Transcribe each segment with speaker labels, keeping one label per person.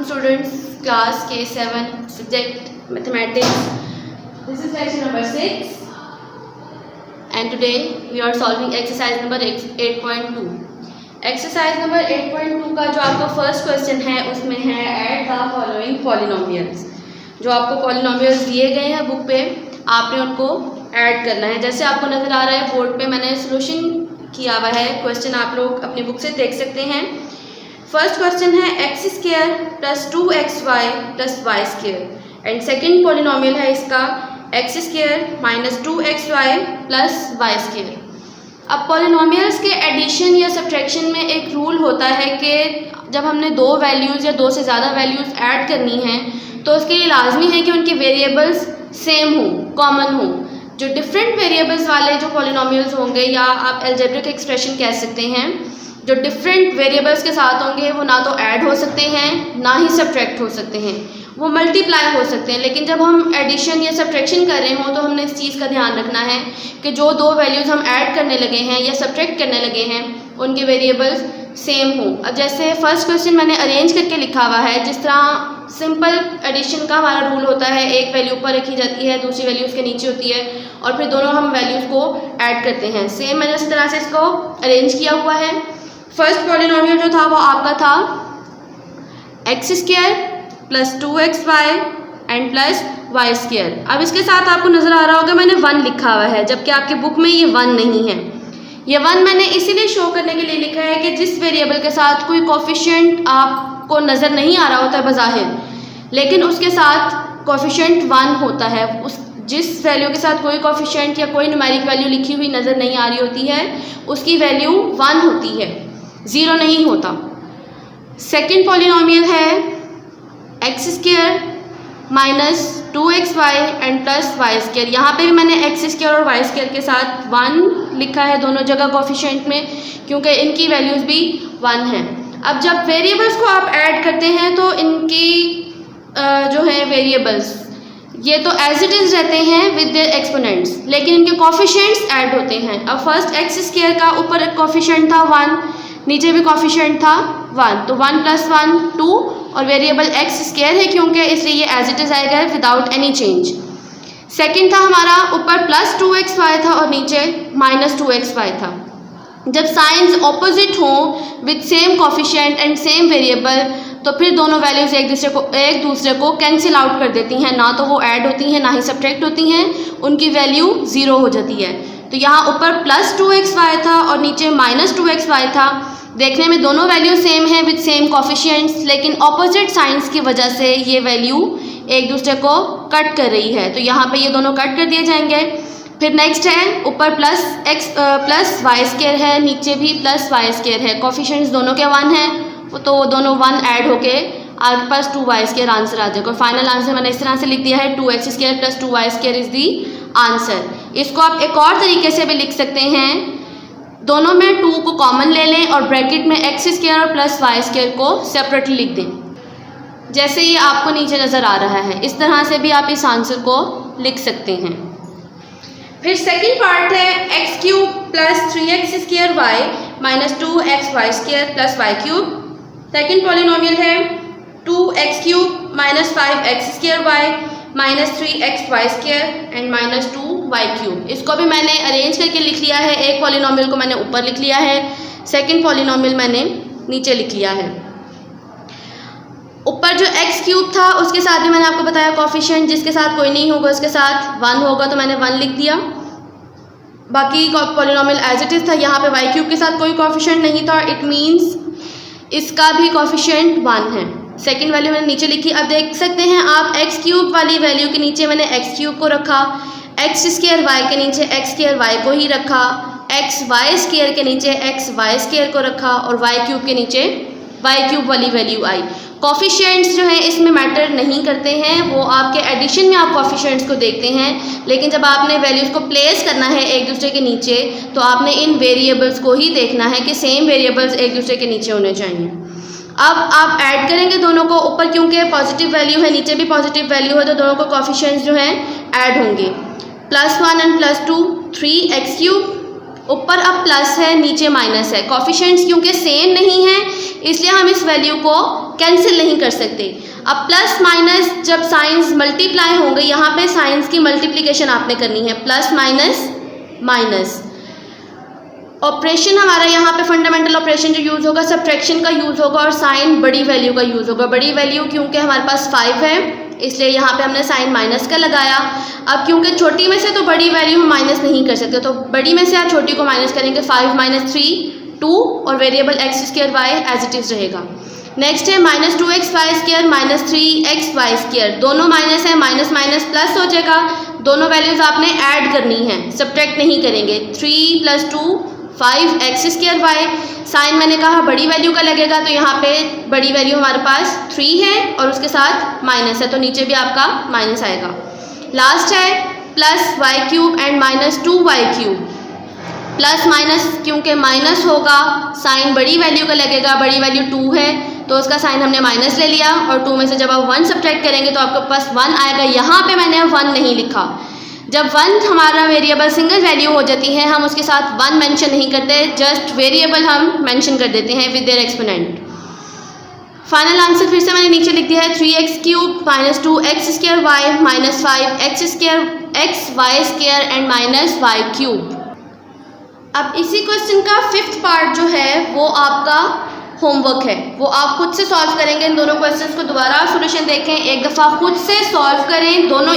Speaker 1: Assalamualaikum students, class K7 subject mathematics. This is lesson number 6 and today we are solving exercise number 8.2. Exercise number 8.2 का जो आपका first question है उसमें है add the following polynomials. जो आपको polynomials दिए गए हैं बुक पे, आपने उनको ऐड करना है। जैसे आपको नज़र आ रहा है बोर्ड पे मैंने सोल्यूशन किया हुआ है, क्वेश्चन आप लोग अपनी बुक से देख सकते हैं। फर्स्ट क्वेश्चन है X square plus 2xy plus Y square and second polynomial है इसका X square minus 2xy plus Y square. अब पॉलिनोमियल्स के एडिशन या सब्ट्रैक्शन में एक रूल होता है कि जब हमने दो वैल्यूज़ या दो से ज़्यादा वैल्यूज़ ऐड करनी है तो उसके लिए लाजमी है कि उनके वेरिएबल्स सेम हों, कॉमन हों। जो डिफरेंट वेरिएबल्स वाले जो पॉलिनोमियल्स होंगे या आप अलजेब्रिक एक्सप्रेशन कह सकते हैं, जो डिफरेंट वेरिएबल्स के साथ होंगे वो ना तो ऐड हो सकते हैं ना ही सब्ट्रैक्ट हो सकते हैं, वो मल्टीप्लाई हो सकते हैं। लेकिन जब हम एडिशन या सब्ट्रैक्शन कर रहे हों तो हमने इस चीज़ का ध्यान रखना है कि जो दो वैल्यूज़ हम ऐड करने लगे हैं या सब्ट्रैक्ट करने लगे हैं उनके वेरिएबल्स सेम हों। अब जैसे फर्स्ट क्वेश्चन मैंने अरेंज करके लिखा हुआ है, जिस तरह सिंपल एडिशन का हमारा रूल होता है, एक वैल्यू ऊपर रखी जाती है, दूसरी वैल्यू उसके नीचे होती है और फिर दोनों हम वैल्यूज़ को ऐड करते हैं। सेम मैंने उसी तरह से इसको अरेंज किया हुआ है। फर्स्ट पॉलिनोमियल जो था वो आपका था X square plus 2xy and plus Y square. अब इसके साथ आपको नज़र आ रहा होगा मैंने 1 लिखा हुआ है, जबकि आपकी बुक में ये 1 नहीं है। ये 1 मैंने इसीलिए शो करने के लिए लिखा है कि जिस वेरिएबल के साथ कोई कोफिशिएंट आपको नज़र नहीं आ रहा होता है बज़ाहिर, लेकिन उसके साथ कोफिशिएंट 1 होता है, उस जिस वैल्यू के साथ कोई कोफिशिएंट या कोई न्यूमेरिक वैल्यू लिखी हुई नज़र नहीं आ रही होती है उसकी वैल्यू 1 होती है, 0 नहीं होता। सेकेंड पॉलिनोमियल है X square minus 2xy and plus Y square. यहाँ पे भी मैंने एक्स स्क्वायर और वाई स्क्वायर के साथ 1 लिखा है दोनों जगह कोफिशिएंट में, क्योंकि इनकी वैल्यूज़ भी 1 हैं। अब जब वेरिएबल्स को आप ऐड करते हैं तो इनकी जो है वेरिएबल्स ये तो एज इट इज़ रहते हैं विद देयर एक्सपोनेंट्स, लेकिन इनके कोफिशिएंट्स ऐड होते हैं। अब फर्स्ट एक्स स्क्वायर का ऊपर एक कोफिशिएंट था 1, नीचे भी कोफिशिएंट था 1, तो 1 + 1 2 और वेरिएबल एक्स स्क्वायर है क्योंकि इसलिए ये एज इट इज़ आएगा विदाउट एनी चेंज। सेकेंड था हमारा ऊपर प्लस 2xy था और नीचे माइनस 2xy था। जब साइंस ऑपोजिट हों with same coefficient and same variable तो फिर दोनों वैल्यूज़ एक दूसरे को कैंसिल आउट कर देती हैं, ना तो वो ऐड होती हैं ना ही सब्ट्रैक्ट होती हैं, उनकी वैल्यू 0 हो जाती है। तो यहाँ ऊपर प्लस 2xy था और नीचे माइनस 2xy था। देखने में दोनों वैल्यू सेम है विद सेम कोफिशिएंट्स, लेकिन ऑपोजिट साइंस की वजह से ये वैल्यू एक दूसरे को कट कर रही है, तो यहाँ पे ये दोनों कट कर दिए जाएंगे। फिर नेक्स्ट है ऊपर प्लस वाई स्क्वायर है, नीचे भी प्लस वाई स्क्वायर है, कोफिशिएंट्स दोनों के 1 हैं तो दोनों 1 ऐड होके आपके पास 2y स्क्वायर आंसर आ जाएगा। और फाइनल आंसर मैंने इस तरह से लिख दिया है 2x square plus 2y square is the answer. इसको आप एक और तरीके से भी लिख सकते हैं, दोनों में 2 को कॉमन ले लें और ब्रैकेट में एक्स स्क्वायर और प्लस वाई स्क्वायर को सेपरेटली लिख दें, जैसे ये आपको नीचे नज़र आ रहा है। इस तरह से भी आप इस आंसर को लिख सकते हैं। फिर सेकेंड पार्ट है X cube plus 3x square Y minus 2xy square plus Y cube. Second polynomial है 2x cube minus 5x square Y minus 3xy square and minus 2y cube. इसको भी मैंने अरेंज करके लिख लिया है, एक पॉलिनोमियल को मैंने ऊपर लिख लिया है, सेकेंड पॉलिनोमियल मैंने नीचे लिख लिया है। ऊपर जो x क्यूब था उसके साथ भी मैंने आपको बताया कोफिशिएंट जिसके साथ कोई नहीं होगा उसके साथ 1 होगा, तो मैंने 1 लिख दिया। बाकी पॉलिनोमियल एज इट इज़ था, यहाँ पे y क्यूब के साथ कोई कोफिशिएंट नहीं था, इट मीन्स इसका भी कोफिशिएंट 1 है। सेकेंड वैल्यू मैंने नीचे लिखी। अब देख सकते हैं आप एक्स क्यूब वाली वैल्यू के नीचे मैंने एक्स क्यूब को रखा, एक्स स्क्वायर वाई के नीचे एक्स स्क्वायर वाई को ही रखा, एक्स वाई स्क्वायर के नीचे एक्स वाई स्क्वायर को रखा और वाई क्यूब के नीचे वाई क्यूब वाली वैल्यू आई। कोफिशिएंट्स जो है इसमें मैटर नहीं करते हैं, वो आपके एडिशन में आप कोफिशिएंट्स को देखते हैं, लेकिन जब आपने वैल्यूज़ को प्लेस करना है एक दूसरे के नीचे तो आपने इन वेरिएबल्स को ही देखना है कि सेम वेरिएबल्स एक दूसरे के नीचे होने चाहिए। अब आप ऐड करेंगे दोनों को, ऊपर क्योंकि पॉजिटिव वैल्यू है नीचे भी पॉजिटिव वैल्यू है तो दोनों को कोफिशिएंट्स जो हैं ऐड होंगे। +1 एंड +2 3x क्यूब ऊपर अब प्लस है, नीचे माइनस है। कोफिशिएंट्स क्योंकि सेम नहीं है इसलिए हम इस वैल्यू को कैंसिल नहीं कर सकते। अब प्लस माइनस जब साइंस मल्टीप्लाई होंगे, यहाँ पे साइंस की मल्टीप्लिकेशन आपने करनी है, प्लस माइनस माइनस। ऑपरेशन हमारा यहाँ पे फंडामेंटल ऑपरेशन जो यूज़ होगा सब्ट्रैक्शन का यूज़ होगा और साइन बड़ी वैल्यू का यूज़ होगा। बड़ी वैल्यू क्योंकि हमारे पास 5 है इसलिए यहाँ पे हमने साइन माइनस का लगाया। अब क्योंकि छोटी में से तो बड़ी वैल्यू हम माइनस नहीं कर सकते, तो बड़ी में से आप छोटी को माइनस करेंगे। 5 माइनस 3 2 और variable X square Y as it is रहेगा। नेक्स्ट है minus 2x Y square minus 3x Y square, दोनों माइनस है, माइनस माइनस प्लस हो जाएगा। दोनों वैल्यूज़ आपने ऐड करनी है, सब्ट्रैक्ट नहीं करेंगे। 3 + 2 5x स्क्वायर वाई। साइन मैंने कहा बड़ी वैल्यू का लगेगा, तो यहाँ पे बड़ी वैल्यू हमारे पास 3 है और उसके साथ माइनस है, तो नीचे भी आपका माइनस आएगा। लास्ट है plus y³ and minus 2y³। Plus minus क्योंकि माइनस होगा, साइन बड़ी वैल्यू का लगेगा, बड़ी वैल्यू 2 है तो उसका साइन हमने माइनस ले लिया और 2 में से जब आप 1 सब्ट्रैक्ट करेंगे तो आपके पास 1 आएगा। यहाँ पे मैंने 1 नहीं लिखा। जब 1 हमारा वेरिएबल सिंगल वैल्यू हो जाती है हम उसके साथ 1 मेंशन नहीं करते, जस्ट वेरिएबल हम मेंशन कर देते हैं with their exponent. Final answer फिर से मैंने नीचे लिख दिया है 3x³ minus 2x square Y minus 5x square x Y square and minus y³। अब इसी क्वेश्चन का 5th पार्ट जो है वो आपका होमवर्क है, वो आप खुद से सॉल्व करेंगे। इन दोनों क्वेश्चंस को दोबारा सॉल्यूशन देखें, एक दफ़ा खुद से सॉल्व करें।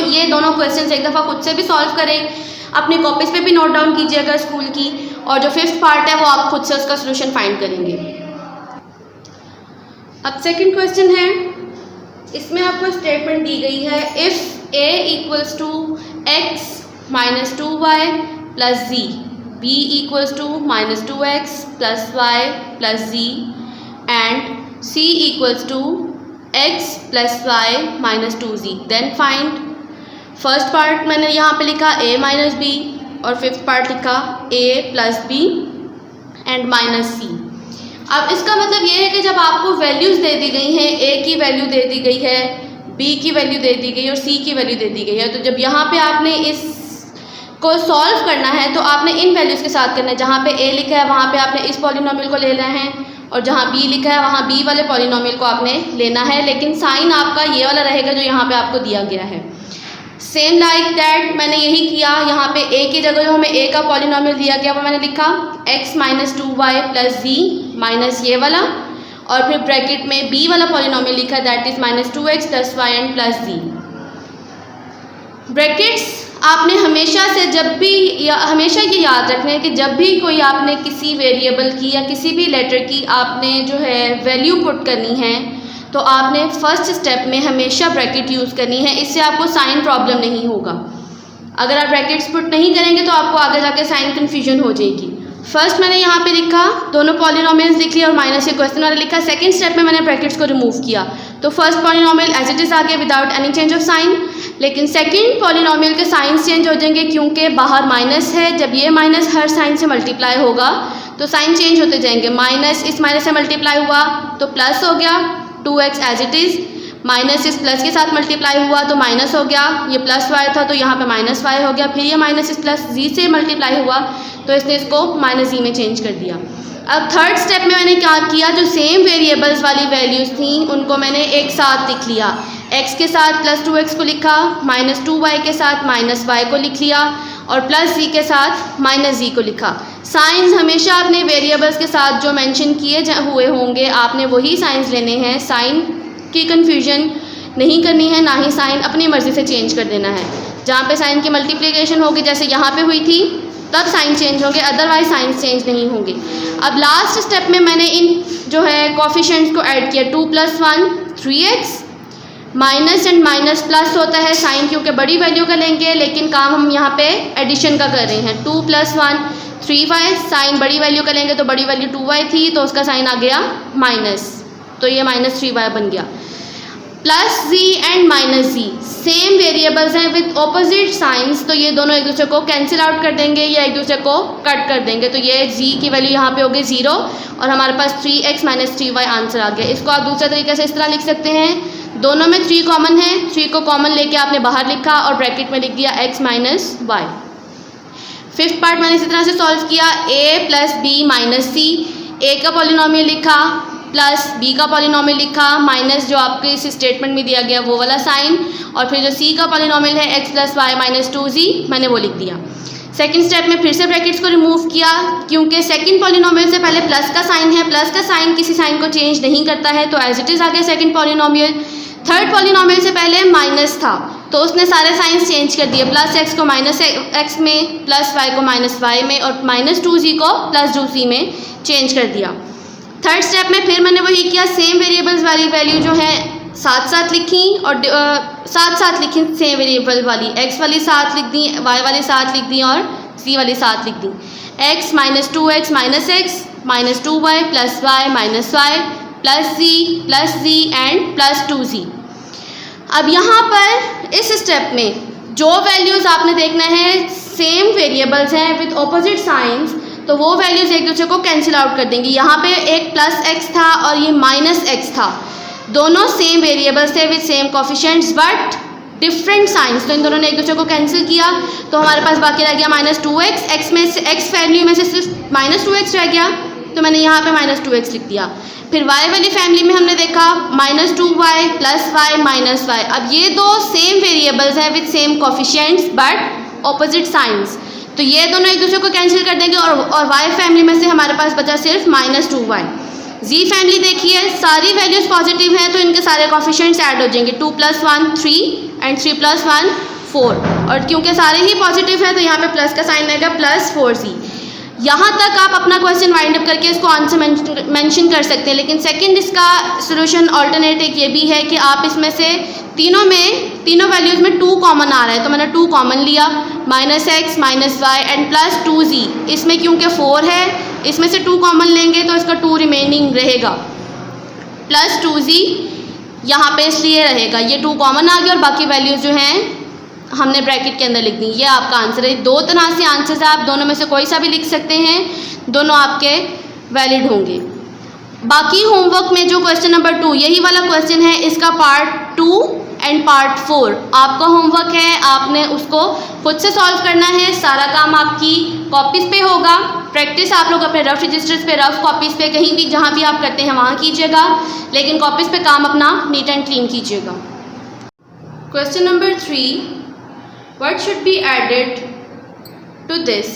Speaker 1: ये दोनों क्वेश्चंस एक दफ़ा खुद से भी सॉल्व करें, अपनी कॉपीज़ पे भी नोट डाउन कीजिएगा स्कूल की, और जो 5th पार्ट है वो आप खुद से उसका सॉल्यूशन फाइंड करेंगे। अब सेकंड क्वेश्चन है, इसमें आपको स्टेटमेंट दी गई है if a = x minus 2y plus z, b = minus 2x plus y plus z and c = x plus y minus 2z, then find। First part मैंने यहाँ पे लिखा a minus b और 5th पार्ट लिखा a plus b and minus c। अब इसका मतलब ये है कि जब आपको वैल्यूज़ दे दी गई हैं, a की वैल्यू दे दी गई है, b की वैल्यू दे दी गई है और c की वैल्यू दे दी गई है, तो जब यहाँ पे आपने इस को सॉल्व करना है तो आपने इन वैल्यूज़ के साथ करना है। जहाँ पे a लिखा है वहाँ पे आपने इस पॉलिनोमियल को ले लेना है और जहाँ b लिखा है वहाँ b वाले पॉलिनोमियल को आपने लेना है, लेकिन साइन आपका ये वाला रहेगा जो यहाँ पे आपको दिया गया है। सेम लाइक दैट मैंने यही किया, यहाँ पे a की जगह जो हमें a का पॉलिनोमियल दिया गया वो मैंने लिखा x minus 2y plus z minus ये वाला, और फिर ब्रैकेट में b वाला पॉलिनोमियल लिखा that is minus 2x plus y and plus z। Brackets आपने हमेशा से हमेशा ये याद रखना है कि जब भी कोई आपने किसी वेरिएबल की या किसी भी लेटर की आपने जो है वैल्यू पुट करनी है तो आपने फर्स्ट स्टेप में हमेशा ब्रैकेट यूज़ करनी है, इससे आपको साइन प्रॉब्लम नहीं होगा। अगर आप ब्रैकेट्स पुट नहीं करेंगे तो आपको आगे जाके साइन कन्फ्यूजन हो जाएगी। फर्स्ट मैंने यहाँ पे लिखा, दोनों पॉलिनोमियल्स लिख लिया और माइनस ये क्वेश्चन वाला लिखा। सेकंड स्टेप में मैंने ब्रैकेट्स को रिमूव किया, तो first polynomial as it is आ गया without any change of sign, लेकिन सेकंड पॉलिनोमियल के साइंस चेंज हो जाएंगे क्योंकि बाहर माइनस है। जब ये माइनस हर साइन से मल्टीप्लाई होगा तो साइन चेंज होते जाएंगे। माइनस इस माइनस से मल्टीप्लाई हुआ तो प्लस हो गया 2x as it is, minus इस प्लस के साथ मल्टीप्लाई हुआ तो माइनस हो गया, ये प्लस y था तो यहाँ पे माइनस y हो गया, फिर ये माइनस इस प्लस z से मल्टीप्लाई हुआ तो इसने इसको माइनस z में चेंज कर दिया। अब थर्ड स्टेप में मैंने क्या किया, जो सेम वेरिएबल्स वाली वैल्यूज़ थी उनको मैंने एक साथ लिख लिया। x के साथ प्लस 2x को लिखा, माइनस 2y के साथ माइनस y को लिख लिया और प्लस z के साथ माइनस z को लिखा। साइंस हमेशा अपने वेरिएबल्स के साथ जो मेंशन किए हुए होंगे आपने वही साइंस लेने हैं। साइन की कन्फ्यूजन नहीं करनी है, ना ही साइन अपनी मर्ज़ी से चेंज कर देना है। जहाँ पे साइन की मल्टीप्लिकेशन होगी जैसे यहाँ पे हुई थी तब साइन चेंज होंगे, अदरवाइज साइन चेंज नहीं होंगे। अब लास्ट स्टेप में मैंने इन जो है कोफिशिएंट्स को ऐड किया, 2 + 1 3x, minus and minus plus होता है, साइन क्योंकि बड़ी वैल्यू का लेंगे लेकिन काम हम यहाँ पे एडिशन का कर रहे हैं। 2 + 1 3y, साइन बड़ी वैल्यू का लेंगे तो बड़ी वैल्यू 2y थी तो उसका साइन आ गया माइनस, तो ये माइनस 3y बन गया। Plus z and minus z same variables हैं विद ऑपोजिट साइंस, तो ये दोनों एक दूसरे को कैंसिल आउट कर देंगे या एक दूसरे को कट कर देंगे, तो ये z की वैल्यू यहाँ पे होगी 0 और हमारे पास 3x माइनस 3y आंसर आ गया। इसको आप दूसरे तरीके से इस तरह लिख सकते हैं, दोनों में 3 कॉमन है, 3 को कॉमन लेके आपने बाहर लिखा और ब्रैकेट में लिख दिया x minus y। Fifth part मैंने इसी तरह से सॉल्व किया, a प्लस बी माइनस सी, ए का पॉलिनोमियल लिखा प्लस बी का पॉलिनोमियल लिखा माइनस जो आपके इस स्टेटमेंट में दिया गया वो वाला साइन, और फिर जो सी का पॉलिनोमियल है x plus Y minus 2z मैंने वो लिख दिया। सेकंड स्टेप में फिर से ब्रैकेट्स को रिमूव किया, क्योंकि सेकंड पॉलिनोमियल से पहले प्लस का साइन है, प्लस का साइन किसी साइन को चेंज नहीं करता है, तो एज इट इज़ आ गया सेकंड पॉलिनोमियल। थर्ड पॉलिनोमियल से पहले माइनस था तो उसने सारे साइंस चेंज कर दिए, प्लस एक्स को माइनस एक्स में, प्लस वाई को माइनस वाई में, और माइनस 2z को प्लस 2c में चेंज कर दिया। थर्ड स्टेप में फिर मैंने वही किया, सेम वेरिएबल्स वाली वैल्यू जो है साथ साथ लिखी और साथ साथ लिखी सेम वेरिएबल वाली, x वाली साथ लिख दी, y वाली साथ लिख दी और c वाली साथ लिख दी। x minus 2x minus X minus 2y plus Y minus Y plus z and plus 2z। अब यहाँ पर इस स्टेप में जो वैल्यूज़ आपने देखना है सेम वेरिएबल्स हैं विद ऑपोजिट साइंस, तो वो वैल्यूज़ एक दूसरे को कैंसिल आउट कर देंगी। यहाँ पे एक प्लस एक्स था और ये माइनस एक्स था, दोनों सेम वेरिएबल्स थे with same coefficients but different science, तो इन दोनों ने एक दूसरे को कैंसिल किया, तो हमारे पास बाकी रह गया माइनस 2x, एक्स में से एक्स वैल्यू में से सिर्फ माइनस 2x रह गया, तो मैंने यहाँ पे माइनस 2x लिख दिया। फिर y वाली फैमिली में हमने देखा minus 2y plus Y minus Y. अब ये दो सेम वेरिएबल्स हैं with same coefficients but opposite signs, तो ये दोनों एक दूसरे को कैंसिल कर देंगे और y फैमिली में से हमारे पास बचा सिर्फ माइनस 2y। z फैमिली देखिए सारी वैल्यूज़ पॉजिटिव हैं तो इनके सारे कोफिशिएंट्स ऐड हो जाएंगे, 2 + 1 3 एंड 3 + 1 4, और क्योंकि सारे ही पॉजिटिव हैं तो यहाँ पे प्लस का साइन आएगा प्लस 4z। यहाँ तक आप अपना क्वेश्चन वाइंड अप करके इसको आंसर मेंशन कर सकते हैं, लेकिन सेकंड इसका सॉल्यूशन ऑल्टरनेट एक ये भी है कि आप इसमें से तीनों वैल्यूज़ में 2 कॉमन आ रहा है, तो मैंने 2 कॉमन लिया, minus X minus Y and plus 2z। इसमें क्योंकि 4 है इसमें से 2 कॉमन लेंगे तो इसका 2 रिमेनिंग रहेगा, प्लस 2z यहाँ पे इसलिए रहेगा, ये 2 कॉमन आ गया और बाकी वैल्यूज़ जो हैं हमने ब्रैकेट के अंदर लिख दी। ये आपका आंसर है। दो तरह से आंसर्स है, आप दोनों में से कोई सा भी लिख सकते हैं, दोनों आपके वैलिड होंगे। बाकी होमवर्क में जो क्वेश्चन नंबर 2 यही वाला क्वेश्चन है, इसका पार्ट 2 एंड पार्ट 4 आपका होमवर्क है, आपने उसको खुद से सॉल्व करना है। सारा काम आपकी कॉपीज़ पे होगा, प्रैक्टिस आप लोग अपने रफ रजिस्टर्स पे, रफ कॉपीज़ पे, कहीं भी जहाँ भी आप करते हैं वहाँ कीजिएगा, लेकिन कॉपीज़ पे काम अपना नीट एंड क्लीन कीजिएगा। Question number 3, what should be added to this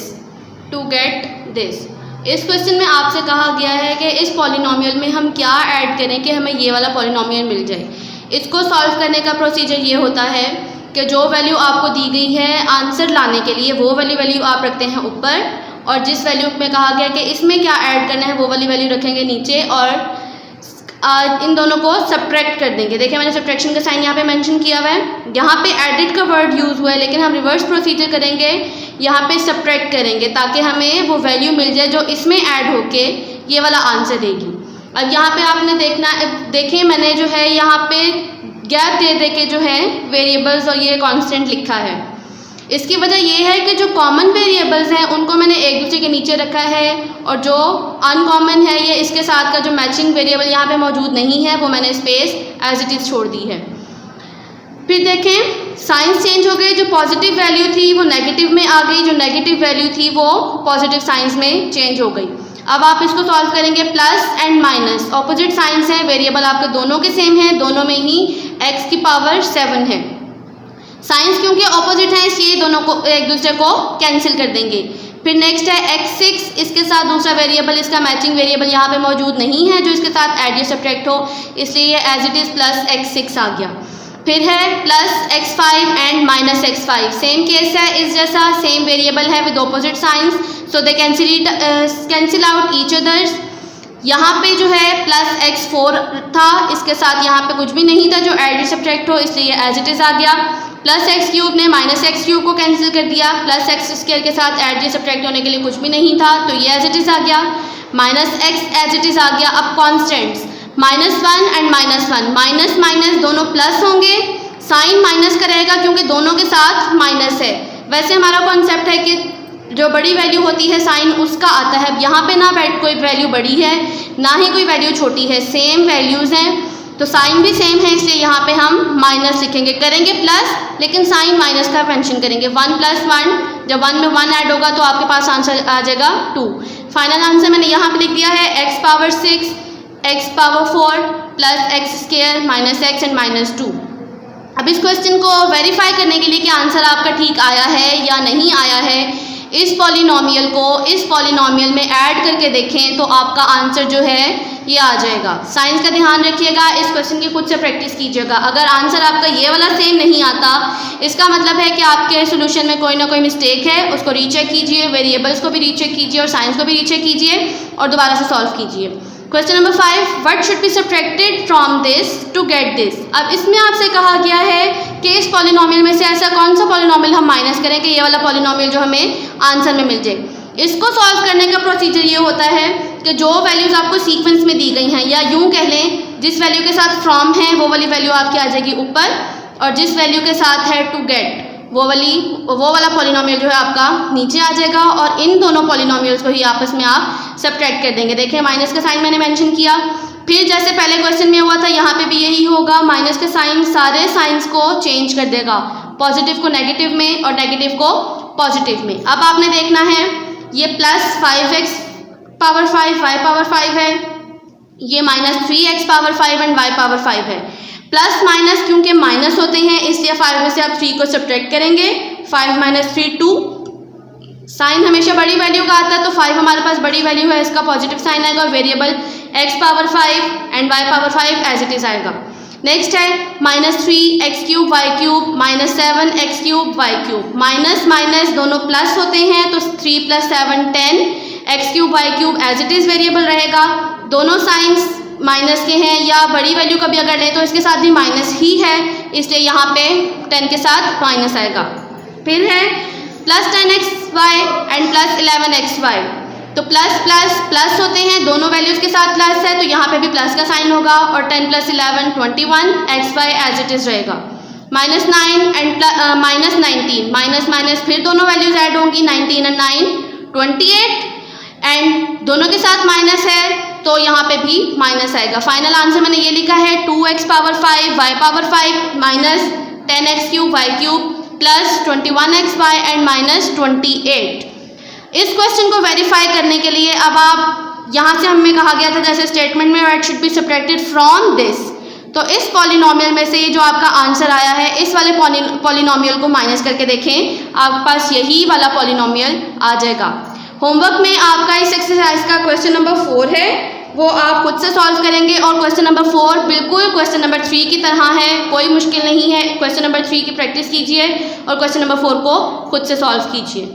Speaker 1: to get this। इस क्वेश्चन में आपसे कहा गया है कि इस पॉलिनोमियल में हम क्या ऐड करें कि हमें ये वाला पॉलिनोमियल मिल जाए। इसको सॉल्व करने का प्रोसीजर ये होता है कि जो वैल्यू आपको दी गई है आंसर लाने के लिए वो वाली वैल्यू आप रखते हैं ऊपर, और जिस वैल्यू में कहा गया कि इसमें क्या ऐड करना है वो वाली वैल्यू रखेंगे नीचे, और इन दोनों को सब्ट्रैक्ट कर देंगे। देखिए मैंने सब्ट्रैक्शन का साइन यहाँ पे मेंशन किया हुआ है, यहाँ पे एडिट का वर्ड यूज़ हुआ है, लेकिन हम रिवर्स प्रोसीजर करेंगे, यहाँ पे सब्ट्रैक्ट करेंगे ताकि हमें वो वैल्यू मिल जाए जो इसमें ऐड होके ये वाला आंसर देगी। अब यहाँ पे आपने देखना, देखें मैंने जो है यहाँ पे गैप दे दे के जो है वेरिएबल्स और ये कांस्टेंट लिखा है। इसकी वजह ये है कि जो कॉमन वेरिएबल्स हैं उनको मैंने एक दूसरे के नीचे रखा है, और जो अनकॉमन है ये इसके साथ का जो मैचिंग वेरिएबल यहाँ पे मौजूद नहीं है वो मैंने स्पेस एज इट इज़ छोड़ दी है। फिर देखें साइंस चेंज हो गए, जो पॉजिटिव वैल्यू थी वो नेगेटिव में आ गई, जो नेगेटिव वैल्यू थी वो पॉजिटिव साइंस में चेंज हो गई। अब आप इसको सॉल्व करेंगे, plus and minus opposite science है, वेरिएबल आपके दोनों के सेम हैं, दोनों में ही x की पावर 7 है। साइंस क्योंकि ऑपोजिट है इसलिए दोनों को एक दूसरे को कैंसिल कर देंगे। फिर नेक्स्ट है x6, इसके साथ दूसरा वेरिएबल, इसका मैचिंग वेरिएबल यहाँ पे मौजूद नहीं है जो इसके साथ एड या सब्ट्रैक्ट हो, इसलिए ये as it is plus x6 आ गया। फिर है plus x5 and minus x5, same case है, इस जैसा सेम वेरिएबल है with opposite signs, so they cancel out each others. यहाँ पे जो है प्लस x4 था, इसके साथ यहाँ पे कुछ भी नहीं था जो एड या सब्ट्रैक्ट हो, इसलिए एज इट इज़ आ गया। प्लस x³ ने माइनस x³ को कैंसिल कर दिया, प्लस x² के साथ ऐड या सब्ट्रैक्ट होने के लिए कुछ भी नहीं था तो ये एज इट इज़ आ गया। Minus x as it is आ गया। अब कॉन्स्टेंट्स -1 एंड -1, माइनस माइनस दोनों प्लस होंगे, साइन माइनस का रहेगा क्योंकि दोनों के साथ माइनस है। वैसे हमारा कॉन्सेप्ट है कि जो बड़ी वैल्यू होती है साइन उसका आता है, अब यहाँ पे ना कोई वैल्यू बड़ी है ना ही कोई वैल्यू छोटी है, सेम वैल्यूज़ हैं, तो साइन भी सेम है, इसलिए यहाँ पे हम माइनस लिखेंगे, करेंगे प्लस लेकिन साइन माइनस का मेंशन करेंगे। 1 + 1, जब 1 में 1 ऐड होगा तो आपके पास आंसर आ जाएगा 2। फाइनल आंसर मैंने यहाँ पे लिख दिया है x⁻6 x⁻4 + x² - x and -2। अब इस क्वेश्चन को वेरीफाई करने के लिए कि आंसर आपका ठीक आया है या नहीं आया है, इस पॉलिनोमियल को इस पॉलिनोमियल में ऐड करके देखें तो आपका आंसर जो है ये आ जाएगा। साइंस का ध्यान रखिएगा, इस क्वेश्चन की खुद से प्रैक्टिस कीजिएगा। अगर आंसर आपका ये वाला सेम नहीं आता, इसका मतलब है कि आपके सोल्यूशन में कोई ना कोई मिस्टेक है, उसको रीचेक कीजिए, वेरिएबल्स को भी रीचेक कीजिए और साइंस को भी रीचेक कीजिए और दोबारा से सॉल्व कीजिए। Question number 5, what should be subtracted from this to get this. अब इसमें आपसे कहा गया है कि इस पॉलिनोमियल में से ऐसा कौन सा पॉलिनोमियल हम माइनस करें कि ये वाला पॉलिनोमियल जो हमें आंसर में मिल जाए। इसको सॉल्व करने का प्रोसीजर ये होता है कि जो वैल्यूज़ आपको सीक्वेंस में दी गई हैं, या यूँ कह लें जिस वैल्यू के साथ फ्रॉम है वो वाली वैल्यू आपकी आ जाएगी ऊपर, और जिस वैल्यू के साथ है टू गेट वो वाला पॉलिनोमियल जो है आपका नीचे आ जाएगा, और इन दोनों पॉलिनोमियल्स को ही आपस में आप सब्ट्रैक्ट कर देंगे। देखिए माइनस का साइन मैंने मेंशन किया, फिर जैसे पहले क्वेश्चन में हुआ था यहाँ पे भी यही होगा, माइनस का साइन सारे साइंस को चेंज कर देगा, पॉजिटिव को नेगेटिव में और नेगेटिव को पॉजिटिव में। अब आपने देखना है ये +5x⁻5 y⁻5 है, ये -3x⁻5 एंड y⁻5 है। प्लस माइनस क्योंकि माइनस होते हैं इसलिए 5 में से आप 3 को सब्ट्रैक्ट करेंगे, 5 - 3 2। साइन हमेशा बड़ी वैल्यू का आता है तो 5 हमारे पास बड़ी वैल्यू है, इसका पॉजिटिव साइन आएगा, और variable x⁻5 and y⁻5 as it is आएगा। नेक्स्ट है -3x³ y³ -7x³ y³। Minus minus दोनों प्लस होते हैं तो 3 + 7 10, x³ y³ as it is variable रहेगा। दोनों साइंस माइनस के हैं, या बड़ी वैल्यू का भी अगर लें तो इसके साथ भी माइनस ही है, इसलिए यहाँ पे 10 के साथ माइनस आएगा। फिर है +10xy एंड +11xy, तो प्लस प्लस प्लस होते हैं, दोनों वैल्यूज़ के साथ प्लस है तो यहाँ पे भी प्लस का साइन होगा, और 10 + 11 21 xy एज इट इज़ रहेगा। -9 एंड -19, माइनस माइनस फिर दोनों वैल्यूज़ ऐड होंगी, 19 और 9 28, एंड दोनों के साथ माइनस है तो यहाँ पे भी माइनस आएगा। फाइनल आंसर मैंने ये लिखा है 2x⁻5 y⁻5 -10x³ y³ +21xy and -28। इस क्वेश्चन को वेरीफाई करने के लिए अब आप यहाँ से हमें कहा गया था जैसे स्टेटमेंट में what should be subtracted from this, तो इस पॉलिनोमियल में से जो आपका आंसर आया है इस वाले पॉलिनोमियल को माइनस करके देखें, आपके पास यही वाला पॉलिनोमियल आ जाएगा। होमवर्क में आपका इस एक्सरसाइज का क्वेश्चन नंबर 4 है, वो आप खुद से सॉल्व करेंगे, और क्वेश्चन नंबर 4 बिल्कुल क्वेश्चन नंबर 3 की तरह है, कोई मुश्किल नहीं है। क्वेश्चन नंबर 3 की प्रैक्टिस कीजिए और क्वेश्चन नंबर 4 को खुद से सॉल्व कीजिए।